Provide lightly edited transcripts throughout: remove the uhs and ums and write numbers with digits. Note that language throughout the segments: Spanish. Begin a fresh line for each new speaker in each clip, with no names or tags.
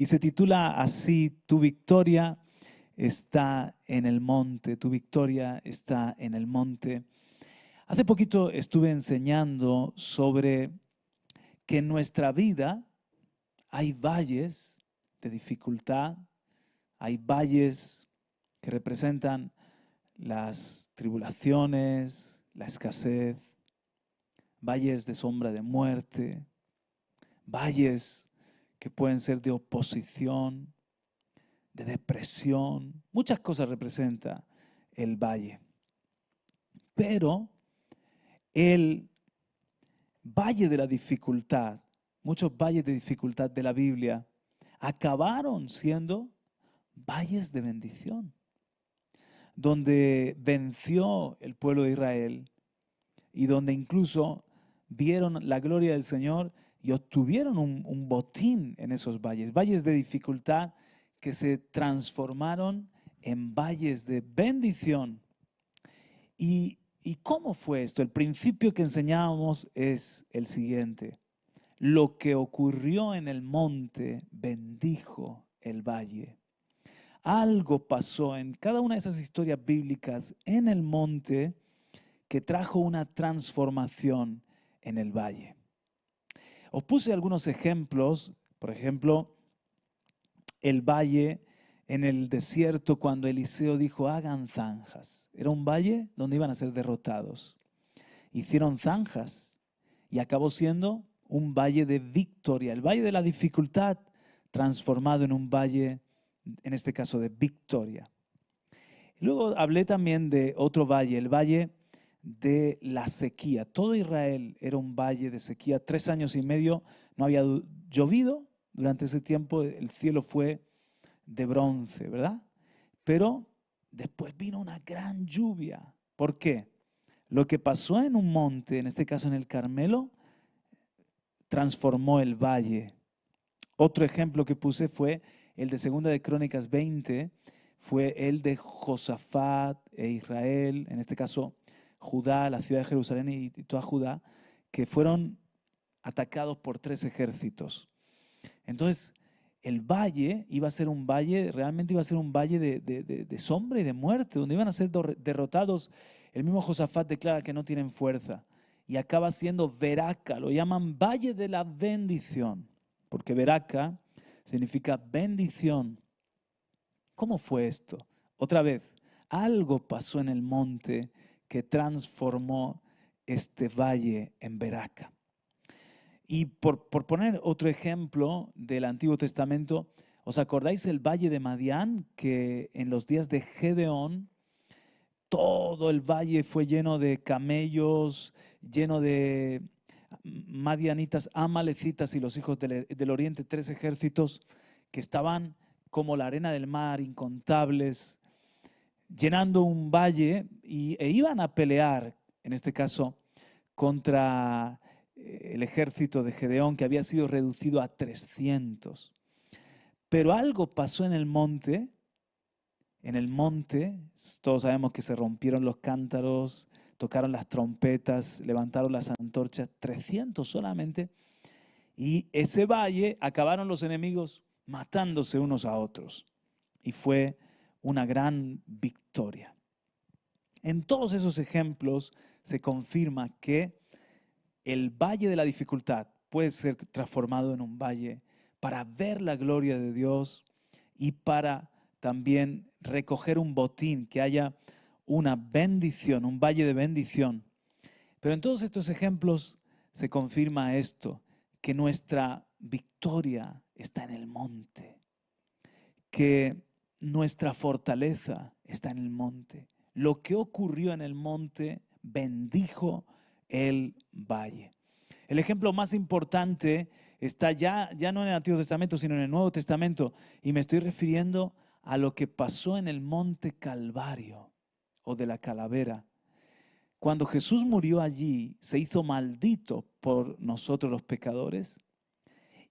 y se titula así: Tu victoria está en el monte, tu victoria está en el monte. Hace poquito estuve enseñando sobre que en nuestra vida hay valles de dificultad, hay valles que representan las tribulaciones, la escasez, valles de sombra de muerte, valles que pueden ser de oposición, de depresión. Muchas cosas representa el valle. Pero el valle de la dificultad, muchos valles de dificultad de la Biblia, acabaron siendo valles de bendición, donde venció el pueblo de Israel y donde incluso vieron la gloria del Señor y obtuvieron un botín en esos valles, valles de dificultad que se transformaron en valles de bendición. ¿Y cómo fue esto? El principio que enseñábamos es el siguiente: lo que ocurrió en el monte bendijo el valle. Algo pasó en cada una de esas historias bíblicas en el monte que trajo una transformación en el valle. Os puse algunos ejemplos, por ejemplo, el valle en el desierto cuando Eliseo dijo: hagan zanjas. Era un valle donde iban a ser derrotados. Hicieron zanjas y acabó siendo un valle de victoria, el valle de la dificultad transformado en un valle, en este caso, de victoria. Luego hablé también de otro valle, el valle de la sequía. Todo Israel era un valle de sequía. 3 años y medio no había llovido. Durante ese tiempo el cielo fue de bronce, ¿verdad? Pero después vino una gran lluvia. ¿Por qué? Lo que pasó en un monte, en este caso en el Carmelo, transformó el valle. Otro ejemplo que puse fue el de Segunda de Crónicas 20, fue el de Josafat e Israel, en este caso Judá, la ciudad de Jerusalén y toda Judá, que fueron atacados por 3 ejércitos. Entonces, el valle iba a ser un valle, realmente iba a ser un valle de sombra y de muerte, donde iban a ser derrotados. El mismo Josafat declara que no tienen fuerza y acaba siendo Veraca, lo llaman Valle de la Bendición, porque Veraca significa bendición. ¿Cómo fue esto? Otra vez, algo pasó en el monte que transformó este valle en Veraca. Y por poner otro ejemplo del Antiguo Testamento, ¿os acordáis del valle de Madián? Que en los días de Gedeón, todo el valle fue lleno de camellos, lleno de madianitas, amalecitas y los hijos del oriente, 3 ejércitos que estaban como la arena del mar, incontables, llenando un valle e iban a pelear, en este caso, contra el ejército de Gedeón, que había sido reducido a 300. Pero algo pasó en el monte. En el monte, todos sabemos que se rompieron los cántaros, tocaron las trompetas, levantaron las antorchas, 300 solamente. Y ese valle acabaron los enemigos matándose unos a otros. Y fue una gran victoria. En todos esos ejemplos se confirma que el valle de la dificultad puede ser transformado en un valle para ver la gloria de Dios y para también recoger un botín, que haya una bendición, un valle de bendición. Pero en todos estos ejemplos se confirma esto, que nuestra victoria está en el monte, que nuestra fortaleza está en el monte. Lo que ocurrió en el monte bendijo el valle. El ejemplo más importante está ya no en el Antiguo Testamento, sino en el Nuevo Testamento, y me estoy refiriendo a lo que pasó en el monte Calvario o de la calavera. Cuando Jesús murió allí, se hizo maldito por nosotros los pecadores,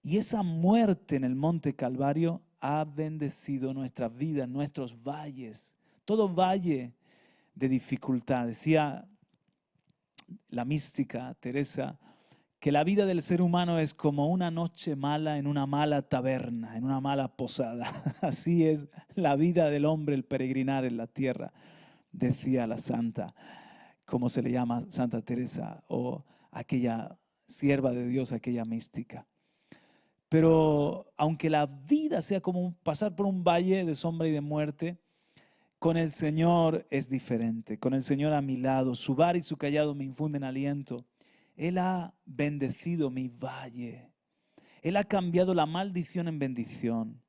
y esa muerte en el monte Calvario ha bendecido nuestras vidas, nuestros valles, todo valle de dificultad. Decía la mística Teresa que la vida del ser humano es como una noche mala en una mala taberna, en una mala posada. Así es la vida del hombre, el peregrinar en la tierra, decía la santa, como se le llama Santa Teresa, o aquella sierva de Dios, aquella mística. Pero aunque la vida sea como pasar por un valle de sombra y de muerte, con el Señor es diferente. Con el Señor a mi lado, su vara y su cayado me infunden aliento. Él ha bendecido mi valle. Él ha cambiado la maldición en bendición.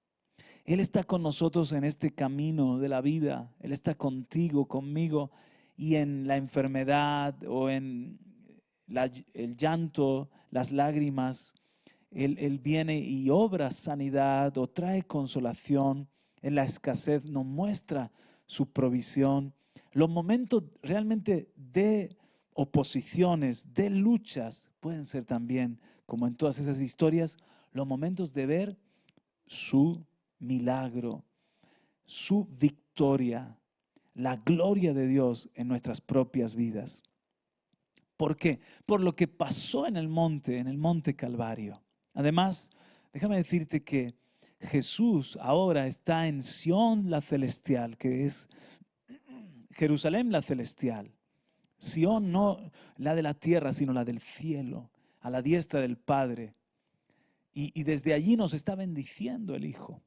Él está con nosotros en este camino de la vida. Él está contigo, conmigo, y en la enfermedad o en el llanto, las lágrimas. Él viene y obra sanidad o trae consolación. En la escasez nos muestra su provisión. Los momentos realmente de oposiciones, de luchas, pueden ser también, como en todas esas historias, los momentos de ver su milagro, su victoria, la gloria de Dios en nuestras propias vidas. ¿Por qué? Por lo que pasó en el monte Calvario. Además, déjame decirte que Jesús ahora está en Sión la celestial, que es Jerusalén la celestial. Sión no la de la tierra, sino la del cielo, a la diestra del Padre. Y desde allí nos está bendiciendo el Hijo.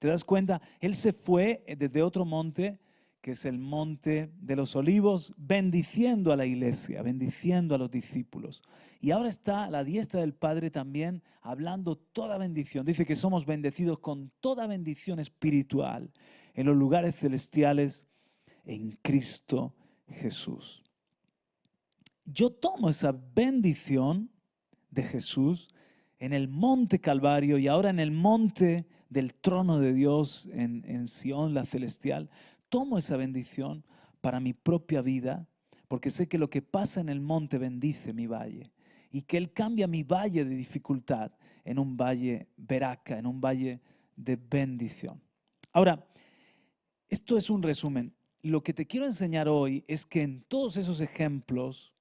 ¿Te das cuenta? Él se fue desde otro monte, que es el monte de los olivos, bendiciendo a la iglesia, bendiciendo a los discípulos. Y ahora está a la diestra del Padre también hablando toda bendición. Dice que somos bendecidos con toda bendición espiritual en los lugares celestiales en Cristo Jesús. Yo tomo esa bendición de Jesús en el monte Calvario y ahora en el monte del trono de Dios en Sión, la celestial. Tomo esa bendición para mi propia vida porque sé que lo que pasa en el monte bendice mi valle y que Él cambia mi valle de dificultad en un valle veraca, en un valle de bendición. Ahora, esto es un resumen. Lo que te quiero enseñar hoy es que en todos esos ejemplos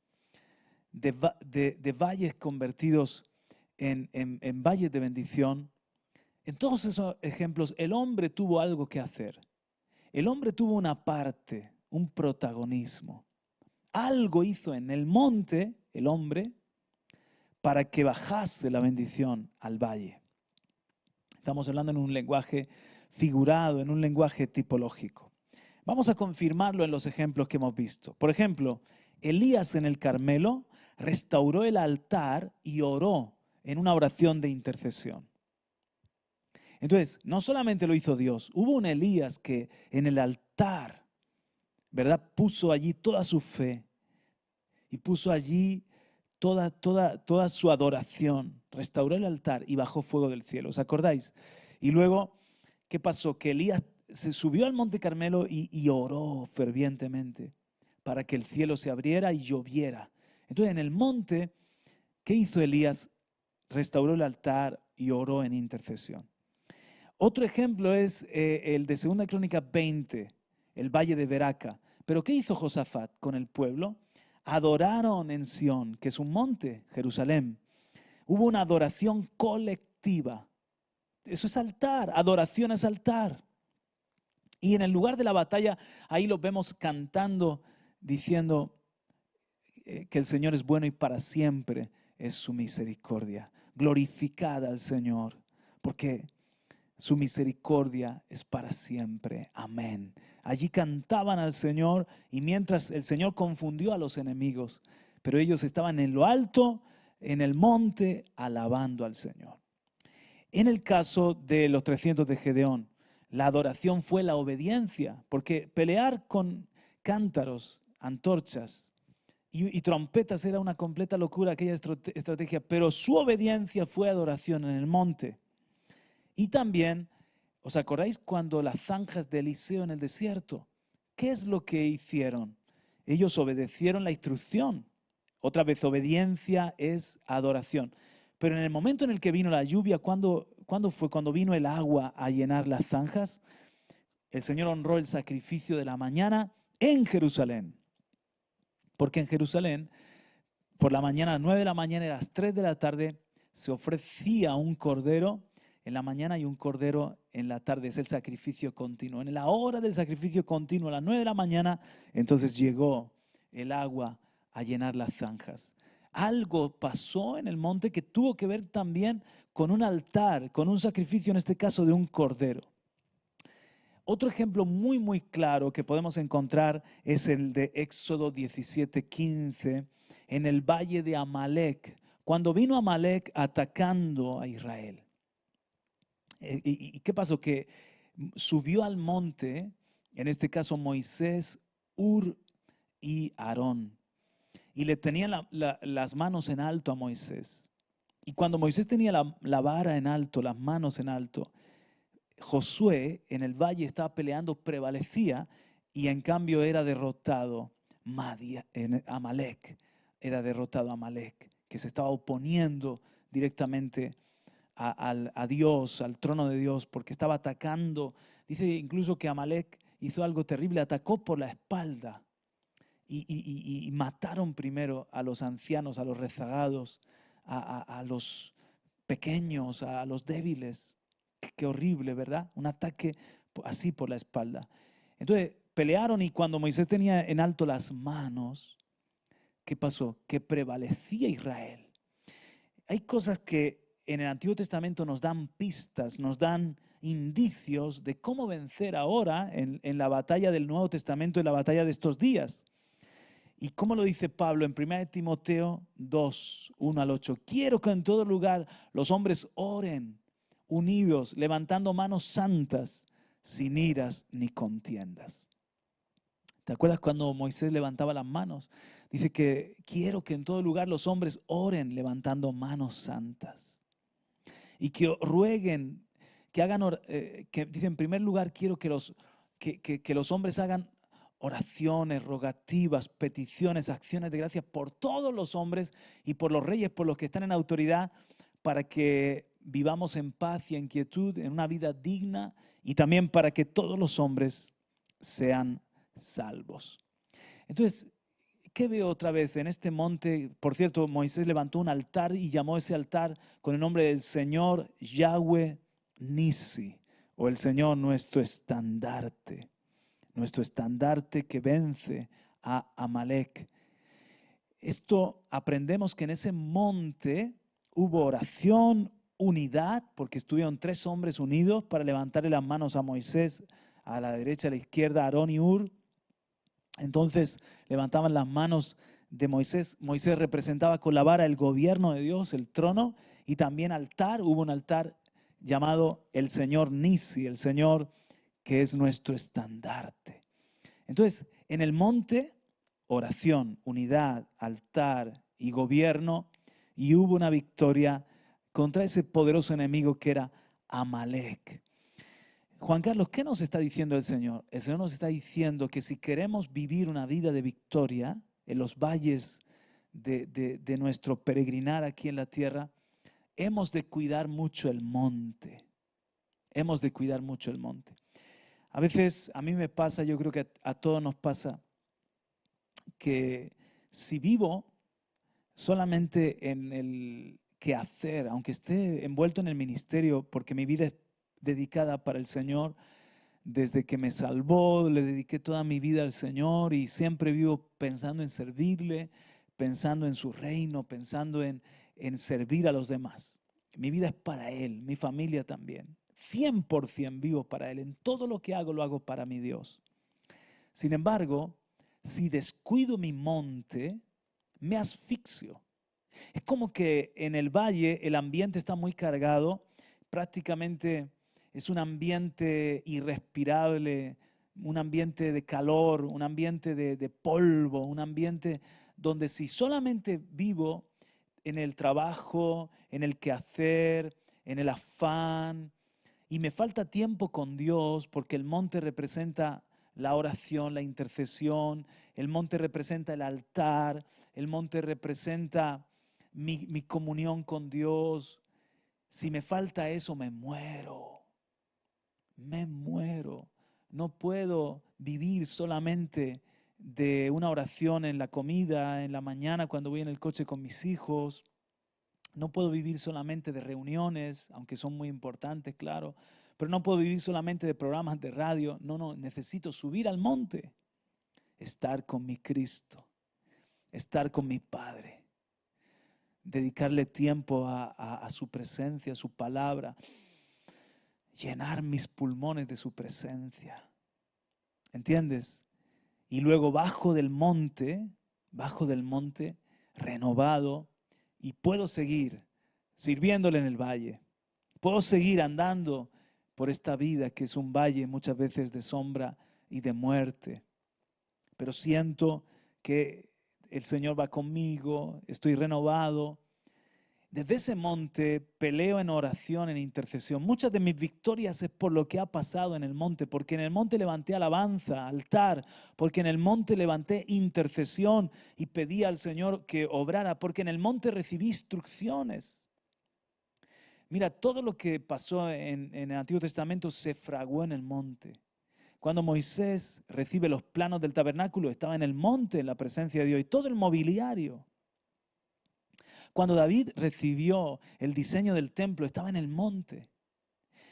de valles convertidos en valles de bendición, en todos esos ejemplos el hombre tuvo algo que hacer. El hombre tuvo una parte, un protagonismo. Algo hizo en el monte el hombre para que bajase la bendición al valle. Estamos hablando en un lenguaje figurado, en un lenguaje tipológico. Vamos a confirmarlo en los ejemplos que hemos visto. Por ejemplo, Elías en el Carmelo restauró el altar y oró en una oración de intercesión. Entonces, no solamente lo hizo Dios, hubo un Elías que en el altar, ¿verdad?, puso allí toda su fe y puso allí toda su adoración, restauró el altar y bajó fuego del cielo. ¿Os acordáis? Y luego, ¿qué pasó? Que Elías se subió al monte Carmelo y oró fervientemente para que el cielo se abriera y lloviera. Entonces, en el monte, ¿qué hizo Elías? Restauró el altar y oró en intercesión. Otro ejemplo es el de 2 Crónicas 20, el valle de Veraca. Pero ¿qué hizo Josafat con el pueblo? Adoraron en Sión, que es un monte, Jerusalén. Hubo una adoración colectiva. Eso es altar, adoración es altar. Y en el lugar de la batalla, ahí los vemos cantando, diciendo que el Señor es bueno y para siempre es su misericordia. Glorificada al Señor, porque su misericordia es para siempre. Amén. Allí cantaban al Señor y mientras el Señor confundió a los enemigos, pero ellos estaban en lo alto, en el monte, alabando al Señor. En el caso de los 300 de Gedeón, la adoración fue la obediencia, porque pelear con cántaros, antorchas y trompetas era una completa locura aquella estrategia, pero su obediencia fue adoración en el monte. Y también, ¿os acordáis cuando las zanjas de Eliseo en el desierto? ¿Qué es lo que hicieron? Ellos obedecieron la instrucción. Otra vez, obediencia es adoración. Pero en el momento en el que vino la lluvia, ¿cuándo fue? Cuando vino el agua a llenar las zanjas, el Señor honró el sacrificio de la mañana en Jerusalén. Porque en Jerusalén por la mañana, a las 9 de la mañana y a las 3 de la tarde, se ofrecía un cordero en la mañana y un cordero en la tarde. Es el sacrificio continuo. En la hora del sacrificio continuo, a las 9 de la mañana, entonces llegó el agua a llenar las zanjas. Algo pasó en el monte que tuvo que ver también con un altar, con un sacrificio, en este caso de un cordero. Otro ejemplo muy claro que podemos encontrar es el de Éxodo 17:15, en el valle de Amalek, cuando vino Amalek atacando a Israel. ¿Y qué pasó? Que subió al monte, en este caso Moisés, Hur y Aarón, y le tenían las manos en alto a Moisés. Y cuando Moisés tenía la vara en alto, las manos en alto, Josué en el valle estaba peleando, prevalecía, y en cambio era derrotado Amalek, era derrotado Amalek, que se estaba oponiendo directamente a Dios, al trono de Dios, porque estaba atacando. Dice incluso que Amalek hizo algo terrible, atacó por la espalda y mataron primero a los ancianos, a los rezagados, a los pequeños, a los débiles. Qué horrible, ¿verdad? Un ataque así por la espalda. Entonces pelearon, y cuando Moisés tenía en alto las manos, ¿qué pasó? Que prevalecía Israel. Hay cosas que en el Antiguo Testamento nos dan pistas, nos dan indicios de cómo vencer ahora en la batalla del Nuevo Testamento, en la batalla de estos días. ¿Y cómo lo dice Pablo en 1 Timoteo 2, 1 al 8? Quiero que en todo lugar los hombres oren unidos, levantando manos santas, sin iras ni contiendas. ¿Te acuerdas cuando Moisés levantaba las manos? Dice que quiero que en todo lugar los hombres oren levantando manos santas. Y que rueguen, que hagan, que dice en primer lugar, quiero que los hombres hagan oraciones, rogativas, peticiones, acciones de gracias por todos los hombres y por los reyes, por los que están en autoridad, para que vivamos en paz y en quietud, en una vida digna, y también para que todos los hombres sean salvos. Entonces, ¿qué veo otra vez en este monte? Por cierto, Moisés levantó un altar y llamó ese altar con el nombre del Señor Yahweh Nisi, o el Señor nuestro estandarte que vence a Amalek. Esto aprendemos que en ese monte hubo oración, unidad, porque estuvieron 3 hombres unidos para levantarle las manos a Moisés, a la derecha, a la izquierda, Aarón y Hur. Entonces levantaban las manos de Moisés. Moisés representaba con la vara el gobierno de Dios, el trono, y también altar. Hubo un altar llamado el Señor Nisi, el Señor que es nuestro estandarte. Entonces, en el monte, oración, unidad, altar y gobierno, y hubo una victoria contra ese poderoso enemigo que era Amalek. Juan Carlos, ¿qué nos está diciendo el Señor? El Señor nos está diciendo que si queremos vivir una vida de victoria en los valles de nuestro peregrinar aquí en la tierra, hemos de cuidar mucho el monte. Hemos de cuidar mucho el monte. A veces a mí me pasa, yo creo que a todos nos pasa, que si vivo solamente en el quehacer, aunque esté envuelto en el ministerio, porque mi vida es dedicada para el Señor, desde que me salvó, le dediqué toda mi vida al Señor y siempre vivo pensando en servirle, pensando en su reino, pensando en servir a los demás. Mi vida es para Él, mi familia también. 100% vivo para Él. En todo lo que hago, lo hago para mi Dios. Sin embargo, si descuido mi monte, me asfixio. Es como que en el valle el ambiente está muy cargado, prácticamente es un ambiente irrespirable, un ambiente de calor, un ambiente de polvo, un ambiente donde si solamente vivo en el trabajo, en el quehacer, en el afán, y me falta tiempo con Dios, porque el monte representa la oración, la intercesión, el monte representa el altar, el monte representa mi comunión con Dios. Si me falta eso, me muero. Me muero. No puedo vivir solamente de una oración en la comida, en la mañana cuando voy en el coche con mis hijos. No puedo vivir solamente de reuniones, aunque son muy importantes, claro, pero no puedo vivir solamente de programas de radio. No, necesito subir al monte, estar con mi Cristo, estar con mi Padre, dedicarle tiempo a su presencia, a su palabra, llenar mis pulmones de su presencia. ¿Entiendes? Y luego bajo del monte, renovado, y puedo seguir sirviéndole en el valle. Puedo seguir andando por esta vida que es un valle muchas veces de sombra y de muerte. Pero siento que el Señor va conmigo, estoy renovado. Desde ese monte peleo en oración, en intercesión. Muchas de mis victorias es por lo que ha pasado en el monte, porque en el monte levanté alabanza, altar, porque en el monte levanté intercesión y pedí al Señor que obrara, porque en el monte recibí instrucciones. Mira, todo lo que pasó en el Antiguo Testamento se fraguó en el monte. Cuando Moisés recibe los planos del tabernáculo, estaba en el monte en la presencia de Dios y todo el mobiliario. Cuando David recibió el diseño del templo, estaba en el monte.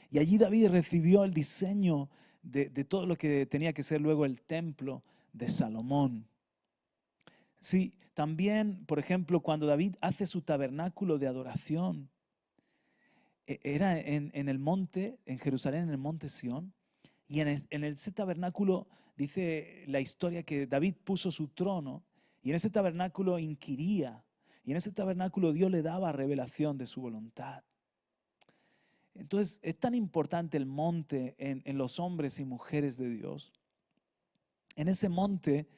Y allí David recibió el diseño de todo lo que tenía que ser luego el templo de Salomón. Sí, también, por ejemplo, cuando David hace su tabernáculo de adoración, era en el monte, en Jerusalén, en el monte Sión. Y en ese tabernáculo dice la historia que David puso su trono y en ese tabernáculo inquiría. Y en ese tabernáculo Dios le daba revelación de su voluntad. Entonces es tan importante el monte en los hombres y mujeres de Dios. En ese monte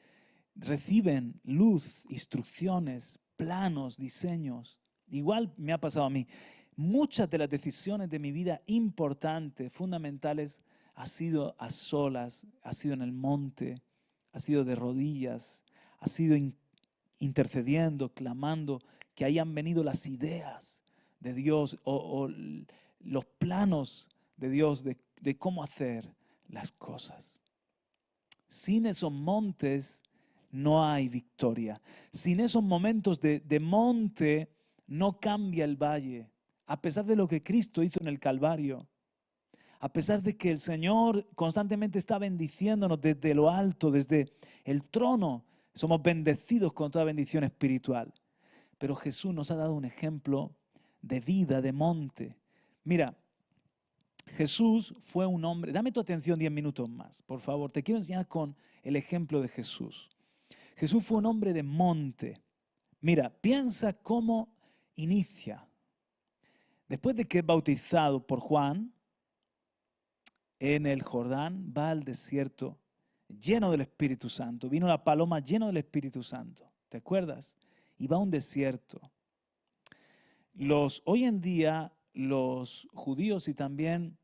reciben luz, instrucciones, planos, diseños. Igual me ha pasado a mí. Muchas de las decisiones de mi vida importantes, fundamentales, ha sido a solas, ha sido en el monte, ha sido de rodillas, ha sido intercediendo, clamando, que hayan venido las ideas de Dios o los planos de Dios de cómo hacer las cosas. Sin esos montes no hay victoria. Sin esos momentos de monte no cambia el valle. A pesar de lo que Cristo hizo en el Calvario, a pesar de que el Señor constantemente está bendiciéndonos desde lo alto, desde el trono, somos bendecidos con toda bendición espiritual. Pero Jesús nos ha dado un ejemplo de vida, de monte. Mira, Jesús fue un hombre, dame tu atención 10 minutos más, por favor, te quiero enseñar con el ejemplo de Jesús. Jesús fue un hombre de monte. Mira, piensa cómo inicia. Después de que es bautizado por Juan en el Jordán, va al desierto lleno del Espíritu Santo. Vino la paloma lleno del Espíritu Santo, ¿te acuerdas? Y va a un desierto. Hoy en día los judíos y también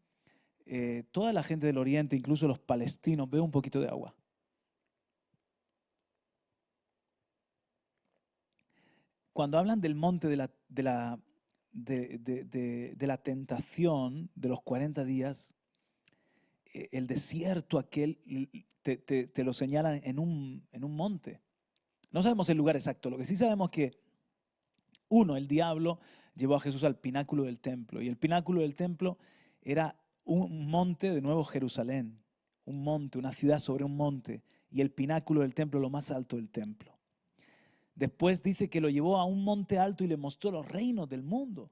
toda la gente del Oriente, incluso los palestinos, beben un poquito de agua. Cuando hablan del monte de la tentación de los 40 días, el desierto aquel te lo señalan en un monte. No sabemos el lugar exacto, lo que sí sabemos que el diablo llevó a Jesús al pináculo del templo y el pináculo del templo era un monte de Nuevo Jerusalén, un monte, una ciudad sobre un monte y el pináculo del templo, lo más alto del templo. Después dice que lo llevó a un monte alto y le mostró los reinos del mundo.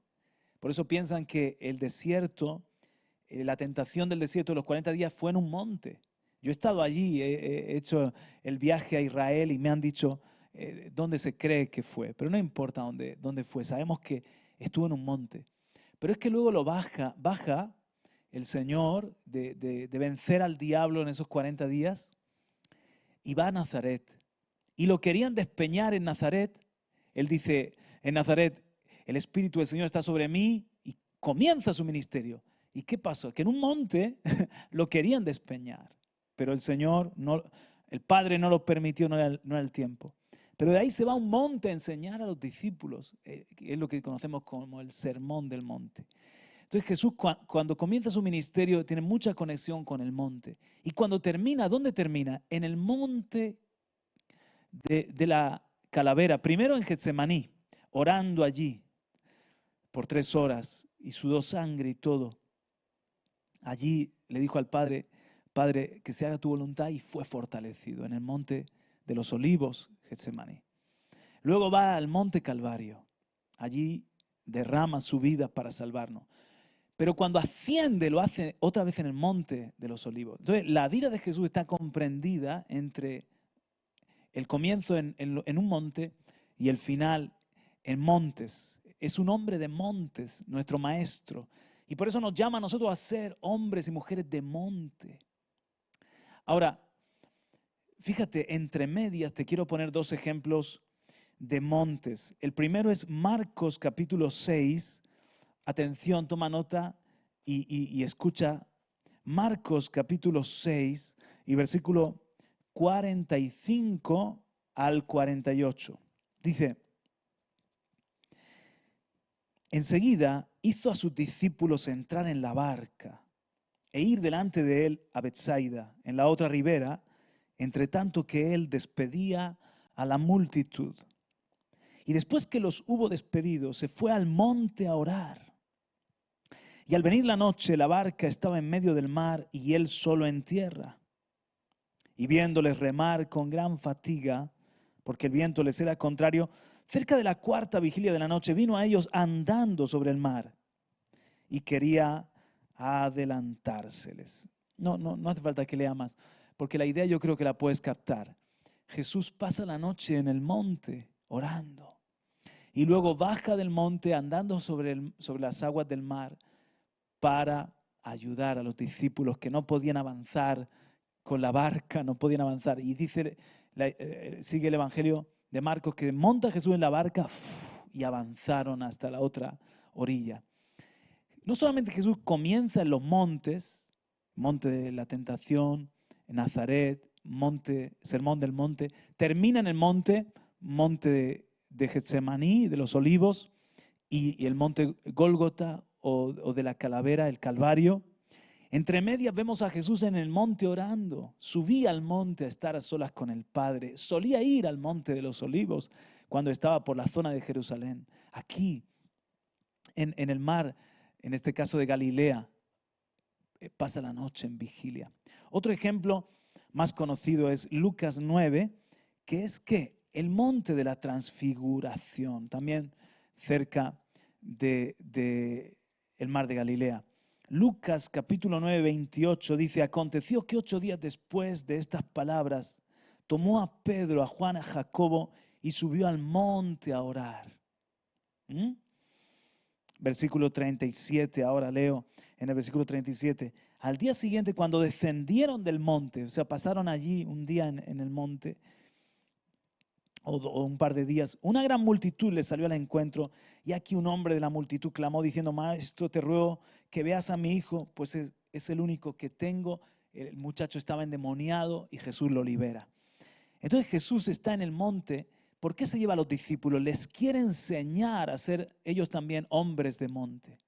Por eso piensan que el desierto, la tentación del desierto de los 40 días fue en un monte. Yo he estado allí, he hecho el viaje a Israel y me han dicho dónde se cree que fue. Pero no importa dónde fue, sabemos que estuvo en un monte. Pero es que luego lo baja el Señor de vencer al diablo en esos 40 días y va a Nazaret. Y lo querían despeñar en Nazaret. Él dice, en Nazaret, el Espíritu del Señor está sobre mí y comienza su ministerio. ¿Y qué pasó? Que en un monte lo querían despeñar, pero el Señor, el Padre no lo permitió, no era el tiempo. Pero de ahí se va a un monte a enseñar a los discípulos, es lo que conocemos como el sermón del monte. Entonces Jesús cuando comienza su ministerio tiene mucha conexión con el monte. Y cuando termina, ¿dónde termina? En el monte de la calavera, primero en Getsemaní, orando allí por 3 horas y sudó sangre y todo. Allí le dijo al Padre, Padre, que se haga tu voluntad, y fue fortalecido en el monte de los olivos, Getsemaní. Luego va al monte Calvario, allí derrama su vida para salvarnos. Pero cuando asciende lo hace otra vez en el monte de los olivos. Entonces la vida de Jesús está comprendida entre el comienzo en un monte y el final en montes. Es un hombre de montes, nuestro maestro. Y por eso nos llama a nosotros a ser hombres y mujeres de monte. Ahora, fíjate, entre medias te quiero poner 2 ejemplos de montes. El primero es Marcos capítulo 6. Atención, toma nota y escucha. Marcos capítulo 6 y versículo 45 al 48. Dice: enseguida hizo a sus discípulos entrar en la barca e ir delante de él a Betsaida, en la otra ribera, entre tanto que él despedía a la multitud. Y después que los hubo despedido, se fue al monte a orar. Y al venir la noche, la barca estaba en medio del mar y él solo en tierra. Y viéndoles remar con gran fatiga, porque el viento les era contrario, cerca de la 4ª vigilia de la noche vino a ellos andando sobre el mar y quería adelantárseles. No hace falta que lea más, porque la idea yo creo que la puedes captar. Jesús pasa la noche en el monte orando y luego baja del monte andando sobre las aguas del mar para ayudar a los discípulos que no podían avanzar con la barca, no podían avanzar. Y dice, sigue el Evangelio de Marcos, que monta Jesús en la barca y avanzaron hasta la otra orilla. No solamente Jesús comienza en los montes, monte de la tentación, en Nazaret, sermón del monte, termina en el monte de Getsemaní, de los olivos, y el monte Gólgota o de la calavera, el Calvario. Entre medias vemos a Jesús en el monte orando. Subía al monte a estar a solas con el Padre. Solía ir al monte de los olivos cuando estaba por la zona de Jerusalén. Aquí, en el mar, en este caso de Galilea, pasa la noche en vigilia. Otro ejemplo más conocido es Lucas 9, que es que el monte de la transfiguración, también cerca de el mar de Galilea. Lucas capítulo 9, 28 dice: aconteció que 8 días después de estas palabras, tomó a Pedro, a Juan, a Jacobo y subió al monte a orar. Versículo 37, ahora leo en el versículo 37. Al día siguiente, cuando descendieron del monte, o sea, pasaron allí un día en el monte, o un par de días, una gran multitud le salió al encuentro, y aquí un hombre de la multitud clamó diciendo: Maestro, te ruego que veas a mi hijo, pues es el único que tengo. El muchacho estaba endemoniado y Jesús lo libera. Entonces Jesús está en el monte. ¿Por qué se lleva a los discípulos? Les quiere enseñar a ser ellos también hombres de monte.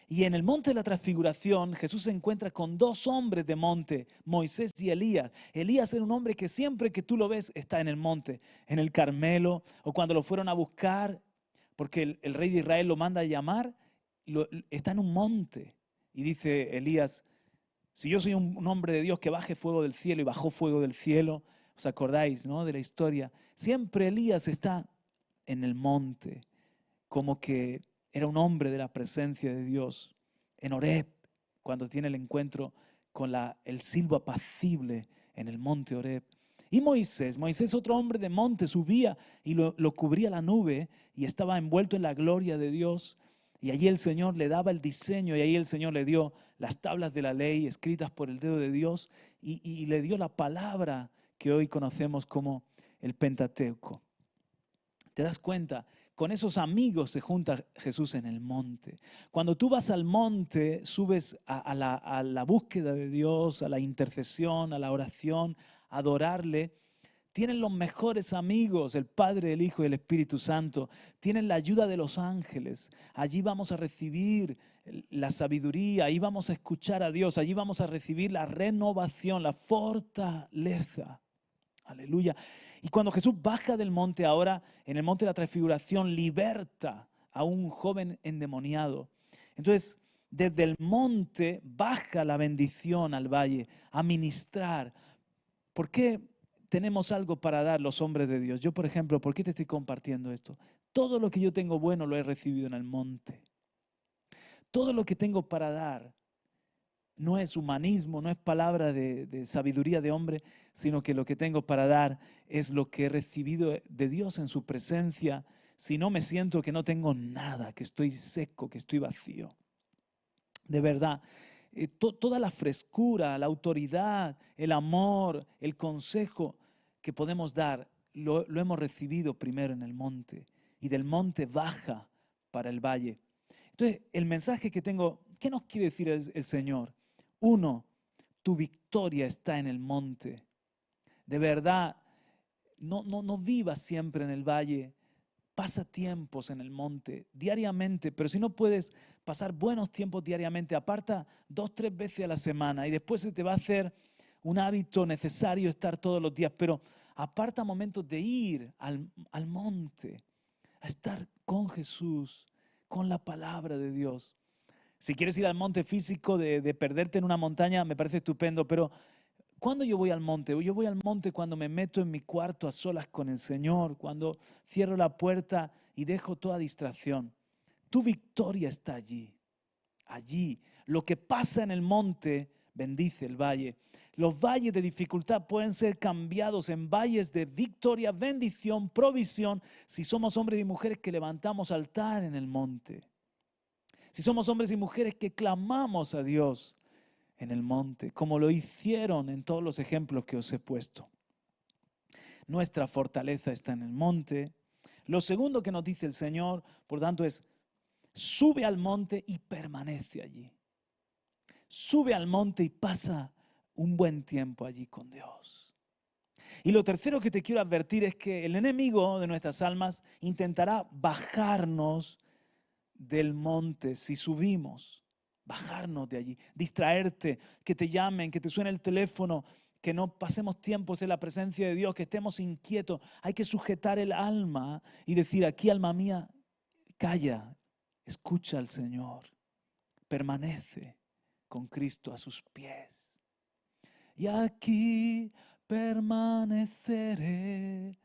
Y en el monte de la transfiguración, Jesús se encuentra con 2 hombres de monte, Moisés y Elías. Elías era un hombre que siempre que tú lo ves está en el monte, en el Carmelo, o cuando lo fueron a buscar, porque el rey de Israel lo manda a llamar, está en un monte. Y dice Elías: si yo soy un hombre de Dios, que baje fuego del cielo, y bajó fuego del cielo. ¿Os acordáis, no, de la historia? Siempre Elías está en el monte, como que era un hombre de la presencia de Dios. En Horeb, cuando tiene el encuentro con el silbo apacible en el monte Horeb. Y Moisés, otro hombre de monte, subía y lo cubría la nube y estaba envuelto en la gloria de Dios. Y allí el Señor le daba el diseño, y ahí el Señor le dio las tablas de la ley escritas por el dedo de Dios, y le dio la palabra que hoy conocemos como el Pentateuco. ¿Te das cuenta? Con esos amigos se junta Jesús en el monte. Cuando tú vas al monte, subes a la búsqueda de Dios, a la intercesión, a la oración, a adorarle. Tienen los mejores amigos, el Padre, el Hijo y el Espíritu Santo. Tienen la ayuda de los ángeles. Allí vamos a recibir la sabiduría, ahí vamos a escuchar a Dios, allí vamos a recibir la renovación, la fortaleza. Aleluya. Y cuando Jesús baja del monte ahora, en el monte de la transfiguración, liberta a un joven endemoniado. Entonces, desde el monte baja la bendición al valle a ministrar. ¿Por qué tenemos algo para dar los hombres de Dios? Yo, por ejemplo, ¿por qué te estoy compartiendo esto? Todo lo que yo tengo bueno lo he recibido en el monte. Todo lo que tengo para dar no es humanismo, no es palabra de sabiduría de hombre, sino que lo que tengo para dar es lo que he recibido de Dios en su presencia. Si no, me siento que no tengo nada, que estoy seco, que estoy vacío. De verdad, toda la frescura, la autoridad, el amor, el consejo que podemos dar, lo hemos recibido primero en el monte, y del monte baja para el valle. Entonces, el mensaje que tengo, ¿qué nos quiere decir el Señor? Uno, tu victoria está en el monte. De verdad, no vivas siempre en el valle. Pasa tiempos en el monte diariamente, pero si no puedes pasar buenos tiempos diariamente, aparta 2, 3 veces a la semana y después se te va a hacer un hábito necesario estar todos los días, pero aparta momentos de ir al monte, a estar con Jesús, con la palabra de Dios. Si quieres ir al monte físico, de perderte en una montaña, me parece estupendo, pero ¿cuándo yo voy al monte? Yo voy al monte cuando me meto en mi cuarto a solas con el Señor, cuando cierro la puerta y dejo toda distracción. Tu victoria está allí, allí. Lo que pasa en el monte bendice el valle. Los valles de dificultad pueden ser cambiados en valles de victoria, bendición, provisión, si somos hombres y mujeres que levantamos altar en el monte. Si somos hombres y mujeres que clamamos a Dios en el monte, como lo hicieron en todos los ejemplos que os he puesto. Nuestra fortaleza está en el monte. Lo segundo que nos dice el Señor, por tanto, es sube al monte y permanece allí. Sube al monte y pasa un buen tiempo allí con Dios. Y lo tercero que te quiero advertir es que el enemigo de nuestras almas intentará bajarnos del monte si subimos. Bajarnos de allí, distraerte, que te llamen, que te suene el teléfono, que no pasemos tiempos en la presencia de Dios, que estemos inquietos. Hay que sujetar el alma y decir, aquí alma mía, calla, escucha al Señor, permanece con Cristo a sus pies. Y aquí permaneceré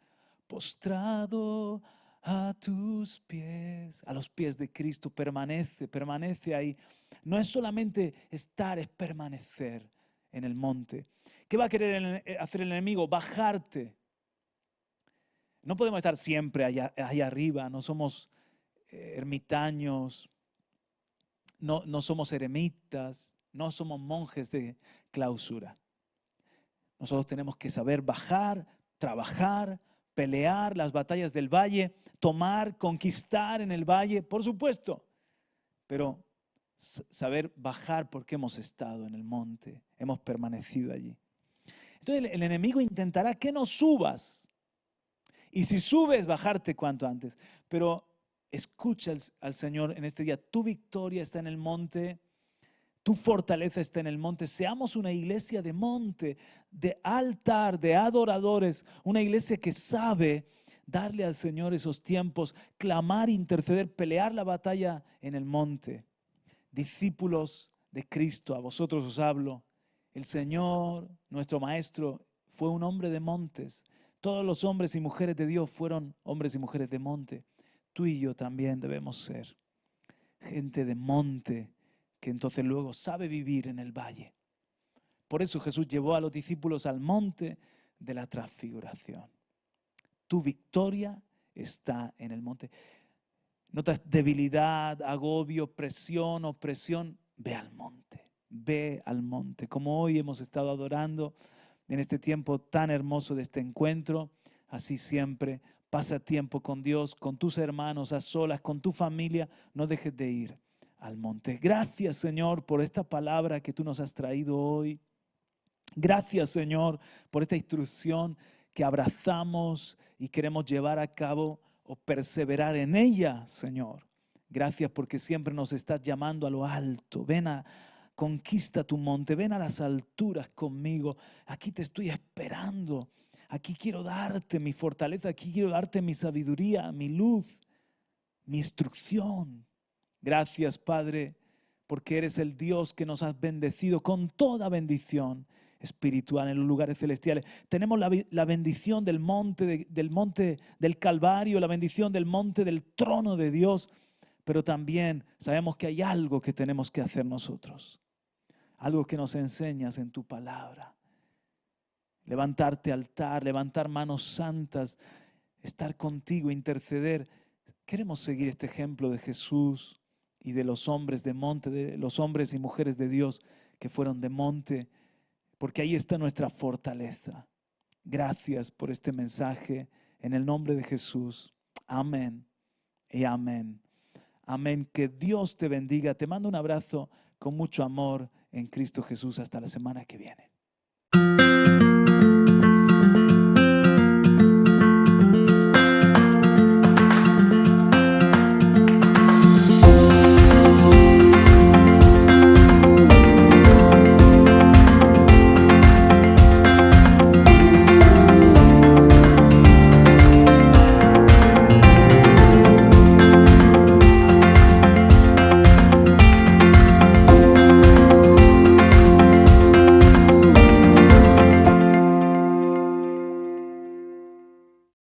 postrado a tus pies, a los pies de Cristo. Permanece ahí. No es solamente estar, es permanecer en el monte. ¿Qué va a querer hacer el enemigo? Bajarte. No podemos estar siempre allá arriba, no somos ermitaños, no somos eremitas, no somos monjes de clausura. Nosotros tenemos que saber bajar, trabajar, pelear las batallas del valle, tomar, conquistar en el valle, por supuesto, pero saber bajar porque hemos estado en el monte, hemos permanecido allí. Entonces el enemigo intentará que no subas, y si subes, bajarte cuanto antes, pero escucha al Señor en este día. Tu victoria está en el monte, tu fortaleza está en el monte. Seamos una iglesia de monte, de altar, de adoradores, una iglesia que sabe darle al Señor esos tiempos, clamar, interceder, pelear la batalla en el monte. Discípulos de Cristo, a vosotros os hablo. El Señor, nuestro Maestro, fue un hombre de montes. Todos los hombres y mujeres de Dios fueron hombres y mujeres de monte. Tú y yo también debemos ser gente de monte, que entonces luego sabe vivir en el valle. Por eso Jesús llevó a los discípulos al monte de la transfiguración. Tu victoria está en el monte. Notas debilidad, agobio, presión, opresión. Ve al monte, ve al monte. Como hoy hemos estado adorando en este tiempo tan hermoso de este encuentro, así siempre. Pasa tiempo con Dios, con tus hermanos, a solas, con tu familia. No dejes de ir al monte. Gracias, Señor, por esta palabra que tú nos has traído hoy. Gracias, Señor, por esta instrucción que abrazamos y queremos llevar a cabo o perseverar en ella, Señor. Gracias porque siempre nos estás llamando a lo alto. Ven a conquista tu monte, ven a las alturas conmigo. Aquí te estoy esperando aquí quiero darte mi fortaleza, aquí quiero darte mi sabiduría, mi luz, mi instrucción. Gracias, Padre, porque eres el Dios que nos has bendecido con toda bendición espiritual en los lugares celestiales. Tenemos la bendición del monte, del monte del Calvario, la bendición del monte del trono de Dios, pero también sabemos que hay algo que tenemos que hacer nosotros, algo que nos enseñas en tu palabra. Levantarte altar, levantar manos santas, estar contigo, interceder. Queremos seguir este ejemplo de Jesús y de los hombres de monte, de los hombres y mujeres de Dios que fueron de monte, porque ahí está nuestra fortaleza. Gracias por este mensaje en el nombre de Jesús. Amén y amén. Amén. Que Dios te bendiga. Te mando un abrazo con mucho amor en Cristo Jesús. Hasta la semana que viene.